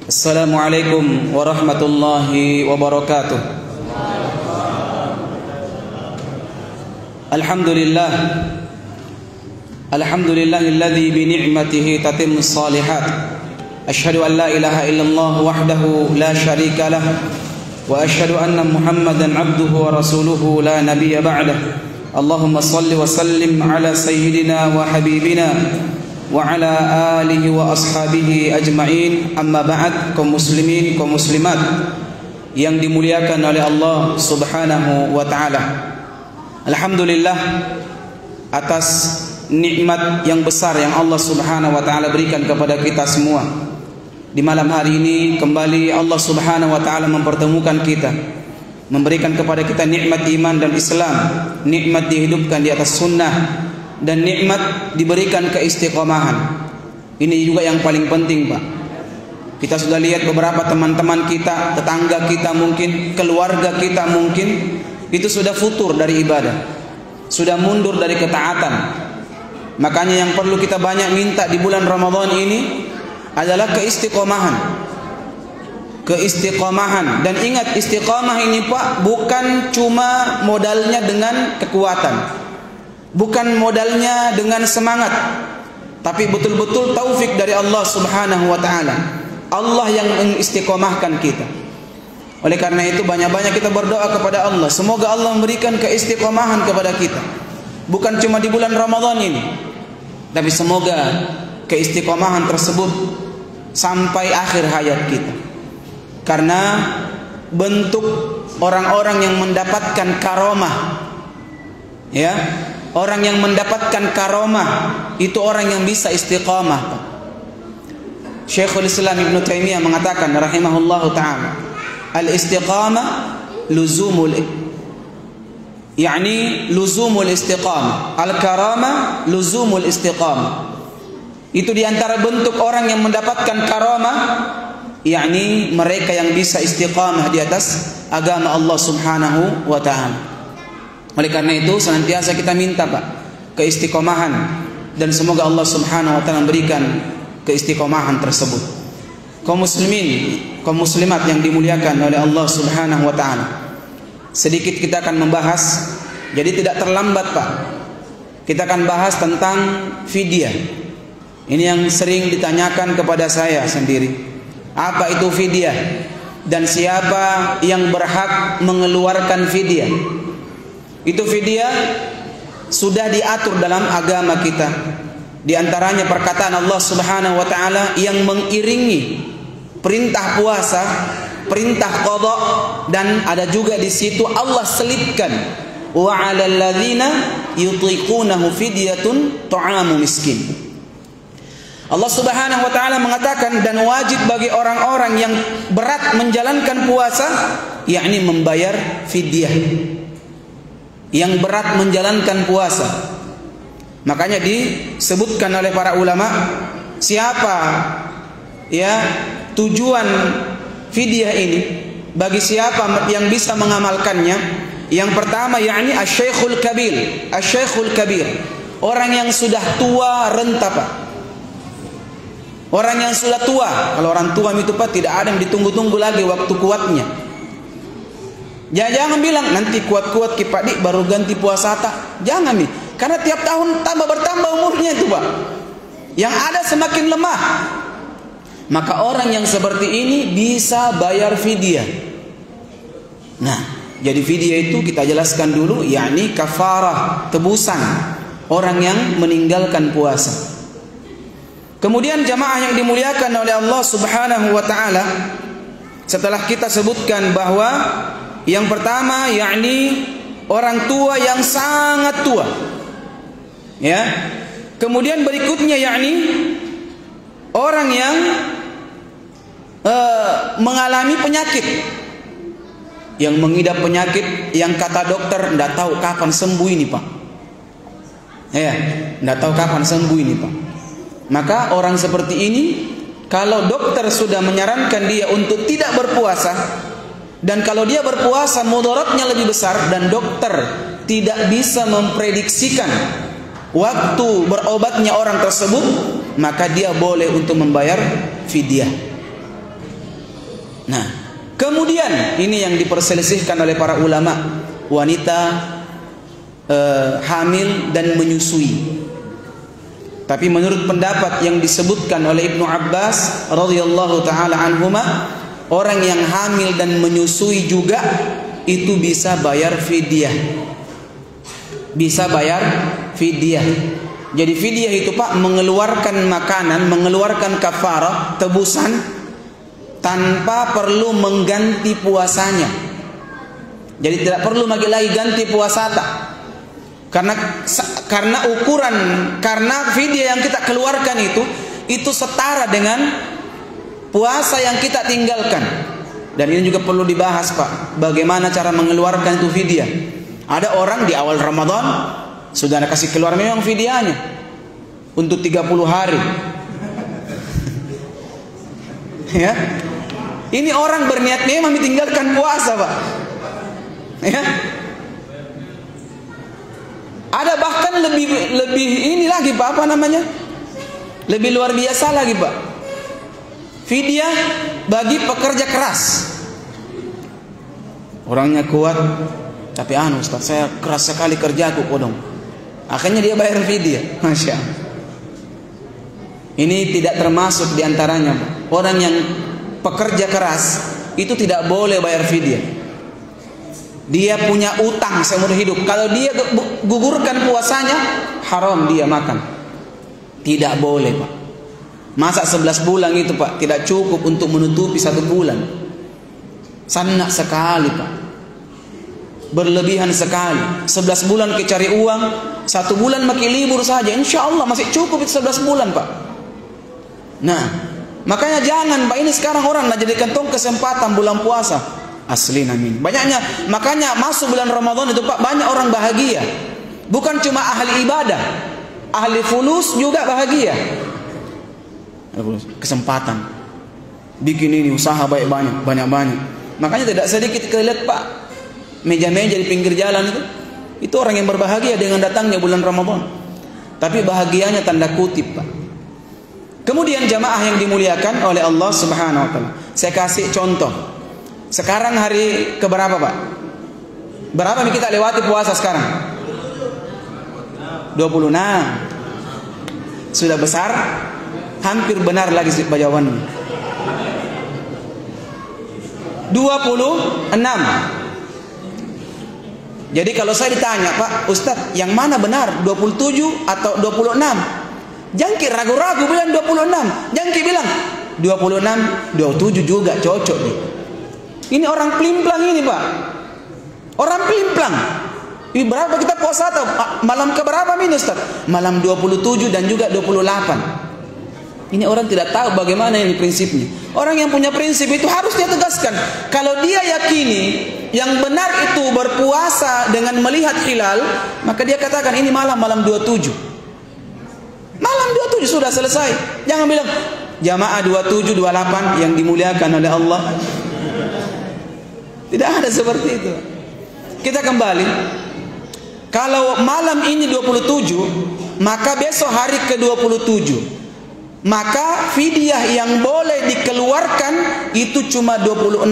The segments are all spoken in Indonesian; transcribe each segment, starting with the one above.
Assalamualaikum warahmatullahi wabarakatuh. Alhamdulillah. Alhamdulillahilladzi bi ni'matihi tatimmus shalihat. Asyhadu an la ilaha illallah wahdahu la syarika lah wa asyhadu anna Muhammadan abduhu wa rasuluhu la nabiyya ba'dah. Allahumma shalli wa sallim ala sayyidina wa habibina wa ala alihi wa ashabihi ajma'in. Amma ba'd, kaum muslimin, kaum muslimat yang dimuliakan oleh Allah Subhanahu wa taala. Alhamdulillah atas nikmat yang besar yang Allah Subhanahu wa taala berikan kepada kita semua. Di malam hari ini kembali Allah Subhanahu wa taala mempertemukan kita, memberikan kepada kita nikmat iman dan Islam, nikmat dihidupkan di atas sunnah, dan nikmat diberikan keistiqomahan. Ini juga yang paling penting, Pak. Kita sudah lihat beberapa teman-teman kita, tetangga kita mungkin, keluarga kita mungkin, itu sudah futur dari ibadah, sudah mundur dari ketaatan. Makanya yang perlu kita banyak minta di bulan Ramadan ini adalah keistiqomahan. Keistiqomahan. Dan ingat, istiqomah ini, Pak, bukan cuma modalnya dengan kekuatan, bukan modalnya dengan semangat, tapi betul-betul taufik dari Allah Subhanahu wa taala. Allah yang mengistiqomahkan kita. Oleh karena itu banyak-banyak kita berdoa kepada Allah, semoga Allah memberikan keistiqomahan kepada kita. Bukan cuma di bulan Ramadan ini, tapi semoga keistiqomahan tersebut sampai akhir hayat kita. Karena bentuk orang-orang yang mendapatkan karomah, ya, orang yang mendapatkan karomah itu orang yang bisa istiqamah. Syekhul Islam Ibn Taimiyah mengatakan rahimahullahu ta'ala, al-istiqamah luzumul istiqamah, al-karamah luzumul istiqamah. Itu diantara bentuk orang yang mendapatkan karamah, yakni mereka yang bisa istiqamah di atas agama Allah Subhanahu wa ta'ala. Oleh karena itu senantiasa kita minta, Pak, keistiqomahan, dan semoga Allah Subhanahu wa taala memberikan keistiqomahan tersebut. Kaum muslimin, kaum muslimat yang dimuliakan oleh Allah Subhanahu wa taala. Sedikit kita akan membahas, jadi tidak terlambat, Pak. Kita akan bahas tentang fidyah. Ini yang sering ditanyakan kepada saya sendiri. Apa itu fidyah? Dan siapa yang berhak mengeluarkan fidyah? Itu fidyah sudah diatur dalam agama kita. Di antaranya perkataan Allah Subhanahu wa taala yang mengiringi perintah puasa, perintah qada, dan ada juga di situ Allah selipkan wa 'alal ladzina yutiqunahu fidyatun ta'amu miskin. Allah Subhanahu wa taala mengatakan, dan wajib bagi orang-orang yang berat menjalankan puasa, yakni membayar fidyah. Yang berat menjalankan puasa. Makanya disebutkan oleh para ulama, siapa ya tujuan fidyah ini, bagi siapa yang bisa mengamalkannya. Yang pertama yakni asy-syaikhul kabir, asy-syaikhul kabir, orang yang sudah tua renta, Pak. Orang yang sudah tua. Kalau orang tua itu, Pak, tidak ada yang ditunggu-tunggu lagi waktu kuatnya. Jangan bilang nanti kuat-kuat ki Pak Dik baru ganti puasa tak. Jangan nih, karena tiap tahun bertambah umurnya itu, Pak. Yang ada semakin lemah. Maka orang yang seperti ini bisa bayar fidyah. Nah, jadi fidyah itu kita jelaskan dulu, yakni kafarah, tebusan orang yang meninggalkan puasa. Kemudian jamaah yang dimuliakan oleh Allah Subhanahu wa taala, setelah kita sebutkan bahwa yang pertama yakni orang tua yang sangat tua, ya. Kemudian berikutnya yakni orang yang mengalami penyakit, yang mengidap penyakit yang kata dokter tidak tahu kapan sembuh ini, Pak. Ya, tidak tahu kapan sembuh ini, Pak. Maka orang seperti ini, kalau dokter sudah menyarankan dia untuk tidak berpuasa, dan kalau dia berpuasa mudaratnya lebih besar, dan dokter tidak bisa memprediksikan waktu berobatnya orang tersebut, maka dia boleh untuk membayar fidyah. Nah, kemudian ini yang diperselisihkan oleh para ulama, wanita hamil dan menyusui. Tapi menurut pendapat yang disebutkan oleh Ibnu Abbas radhiyallahu taala anhuma, orang yang hamil dan menyusui juga itu bisa bayar fidyah. Bisa bayar fidyah. Jadi fidyah itu Pak mengeluarkan makanan, mengeluarkan kafarah, tebusan tanpa perlu mengganti puasanya. Jadi tidak perlu lagi ganti puasa tak. Karena ukuran, karena fidyah yang kita keluarkan itu setara dengan puasa yang kita tinggalkan. Dan ini juga perlu dibahas Pak, bagaimana cara mengeluarkan itu fidyah. Ada orang di awal Ramadan sudah ada kasih keluar memang fidyahnya untuk 30 hari. Ya. Ini orang berniat memang ditinggalkan puasa Pak. Ya. Ada bahkan lebih ini lagi Pak, apa namanya? Lebih luar biasa lagi Pak. Fidyah bagi pekerja keras. Orangnya kuat, tapi Ustaz, saya keras sekali kerjaku kodong. Akhirnya dia bayar fidyah. Masya Allah. Ini tidak termasuk diantaranya Pak. Orang yang pekerja keras itu tidak boleh bayar fidyah. Dia punya utang seumur hidup. Kalau dia gugurkan puasanya, haram dia makan. Tidak boleh Pak. Masa 11 bulan itu Pak tidak cukup untuk menutupi 1 bulan. Sanak sekali Pak. Berlebihan sekali. 11 bulan ke cari uang, 1 bulan makin libur saja, insya Allah masih cukup itu 11 bulan Pak. Nah, makanya jangan Pak, ini sekarang orang nak jadikan tong kesempatan bulan puasa. Asli amin. Makanya masuk bulan Ramadan itu Pak banyak orang bahagia. Bukan cuma ahli ibadah, ahli fulus juga bahagia. Kesempatan bikin ini usaha banyak. Makanya tidak sedikit kita lihat Pak meja-meja di pinggir jalan itu orang yang berbahagia dengan datangnya bulan Ramadan. Tapi bahagianya tanda kutip Pak. Kemudian jamaah yang dimuliakan oleh Allah Subhanahu wa taala. Saya kasih contoh. Sekarang hari keberapa Pak? Berapa kita lewati puasa sekarang? 26. Sudah besar? Hampir benar lagi jawabannya. 26. Jadi kalau saya ditanya, Pak Ustadz, yang mana benar? 27 atau 26? Jangki ragu-ragu bilang 26. Jangki bilang 26, 27 juga cocok nih. Ini orang pelimplang ini Pak. Orang pelimplang. Ini berapa kita puasa atau malam keberapa ini Ustaz? Malam 27 dan juga 28. Ini orang tidak tahu bagaimana ini prinsipnya. Orang yang punya prinsip itu harus dia tegaskan. Kalau dia yakini yang benar itu berpuasa dengan melihat hilal, maka dia katakan ini malam 27. Malam 27 sudah selesai. Jangan bilang jamaah 27 28 yang dimuliakan oleh Allah. Tidak ada seperti itu. Kita kembali. Kalau malam ini 27, maka besok hari ke-27. Maka fidyah yang boleh dikeluarkan itu cuma 26.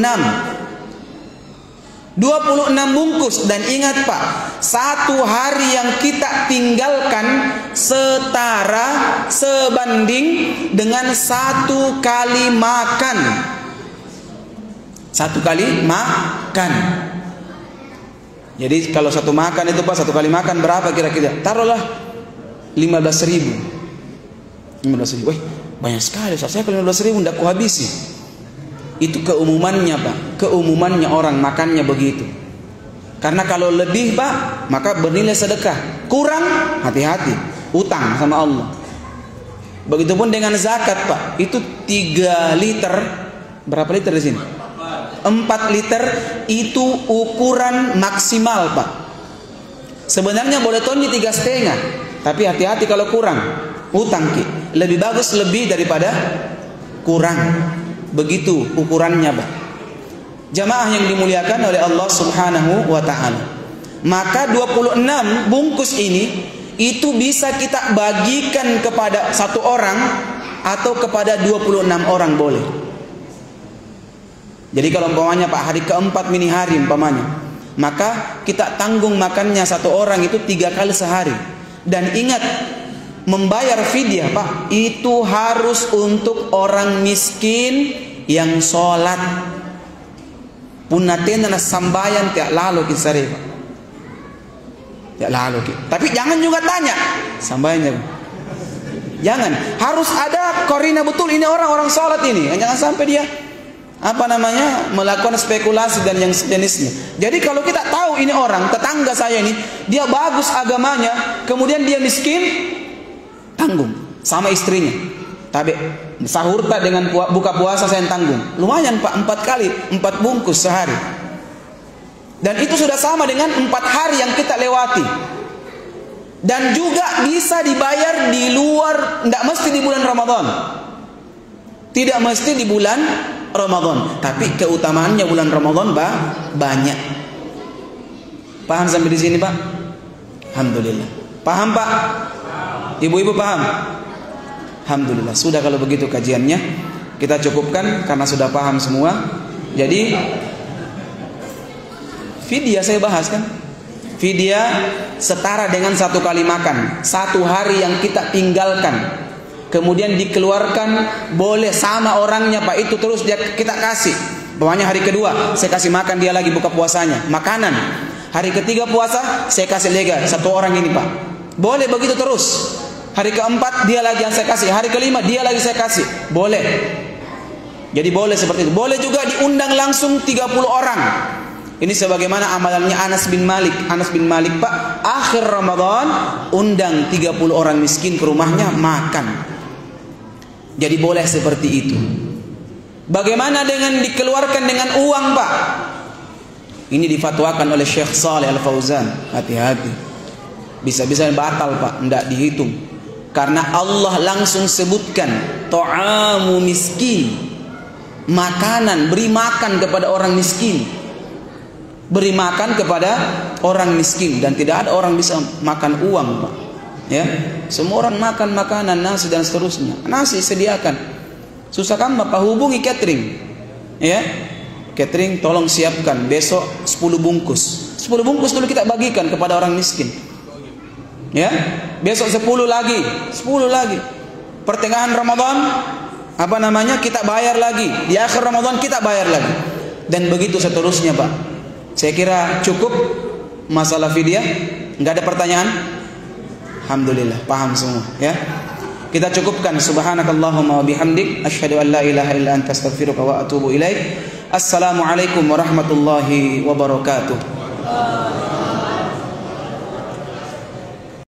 26 bungkus. Dan ingat Pak, 1 hari yang kita tinggalkan setara sebanding dengan 1 kali makan. 1 kali makan. Jadi kalau 1 makan itu Pak, 1 kali makan berapa kira-kira? Taruhlah 15.000. 15.000. Wih, banyak sekali. Saya kalau 15.000 tidak kuhabisi. Itu keumumannya Pak. Keumumannya orang makannya begitu. Karena kalau lebih Pak, maka bernilai sedekah. Kurang, hati-hati. Utang sama Allah. Begitupun dengan zakat Pak. Itu 3 liter. Berapa liter di sini? 4 liter itu ukuran maksimal Pak. Sebenarnya boleh tonni 3,5. Tapi hati-hati kalau kurang. Utang Ki. Lebih bagus lebih daripada kurang. Begitu ukurannya Pak. Jamaah yang dimuliakan oleh Allah Subhanahu wa ta'ala. Maka 26 bungkus ini itu bisa kita bagikan kepada 1 orang atau kepada 26 orang boleh. Jadi kalau umpamanya Pak hari keempat mini hari umpamanya, maka kita tanggung makannya satu orang itu 3 kali sehari. Dan ingat, membayar fidyah Pak, itu harus untuk orang miskin yang sholat. Punatena na sambayan tiak lalu kisare Pak. Tiak lalu ki. Tapi jangan juga tanya sambayannya. Jangan, harus ada korina betul ini orang sholat ini. Jangan sampai dia melakukan spekulasi dan yang sejenisnya. Jadi kalau kita tahu ini orang tetangga saya ini, dia bagus agamanya, kemudian dia miskin, tanggung sama istrinya. Tapi sahur tak dengan buka puasa saya tanggung. Lumayan Pak, 4 kali, 4 bungkus sehari. Dan itu sudah sama dengan 4 hari yang kita lewati. Dan juga bisa dibayar di luar, tidak mesti di bulan Ramadan. Tidak mesti di bulan Ramadan, tapi keutamaannya bulan Ramadan banyak. Paham sampai di sini Pak? Alhamdulillah. Paham Pak? Ibu-ibu paham? Alhamdulillah. Sudah kalau begitu kajiannya kita cukupkan karena sudah paham semua. Jadi fidyah saya bahas kan? Fidyah setara dengan 1 kali makan, 1 hari yang kita tinggalkan. Kemudian dikeluarkan, boleh sama orangnya Pak, itu terus kita kasih. Pokoknya hari kedua saya kasih makan dia lagi buka puasanya, makanan. Hari ketiga puasa saya kasih lega 1 orang ini Pak. Boleh begitu terus. Hari keempat dia lagi yang saya kasih, hari kelima dia lagi saya kasih. Boleh. Jadi boleh seperti itu. Boleh juga diundang langsung 30 orang. Ini sebagaimana amalannya Anas bin Malik. Anas bin Malik Pak, akhir Ramadan undang 30 orang miskin ke rumahnya makan. Jadi boleh seperti itu. Bagaimana dengan dikeluarkan dengan uang Pak? Ini difatwakan oleh Syekh Saleh Al-Fauzan. Hati-hati, bisa-bisa batal Pak, tidak dihitung. Karena Allah langsung sebutkan ta'amu miskin, makanan, beri makan kepada orang miskin. Beri makan kepada orang miskin. Dan tidak ada orang bisa makan uang Pak. Ya, semua orang makan makanan, nasi dan seterusnya. Nasi sediakan. Susah kan Bapak, hubungi catering. Ya, catering tolong siapkan besok 10 bungkus. 10 bungkus dulu kita bagikan kepada orang miskin. Ya, besok 10 lagi, 10 lagi. Pertengahan Ramadan kita bayar lagi. Di akhir Ramadan kita bayar lagi. Dan begitu seterusnya Pak. Saya kira cukup masalah fidyah. Enggak ada pertanyaan? Alhamdulillah, paham semua ya. Kita cukupkan. Subhanakallahumma wa bihamdik, asyhadu an la ilaha illa anta astaghfiruka wa atubu ilaik. Assalamualaikum warahmatullahi wabarakatuh.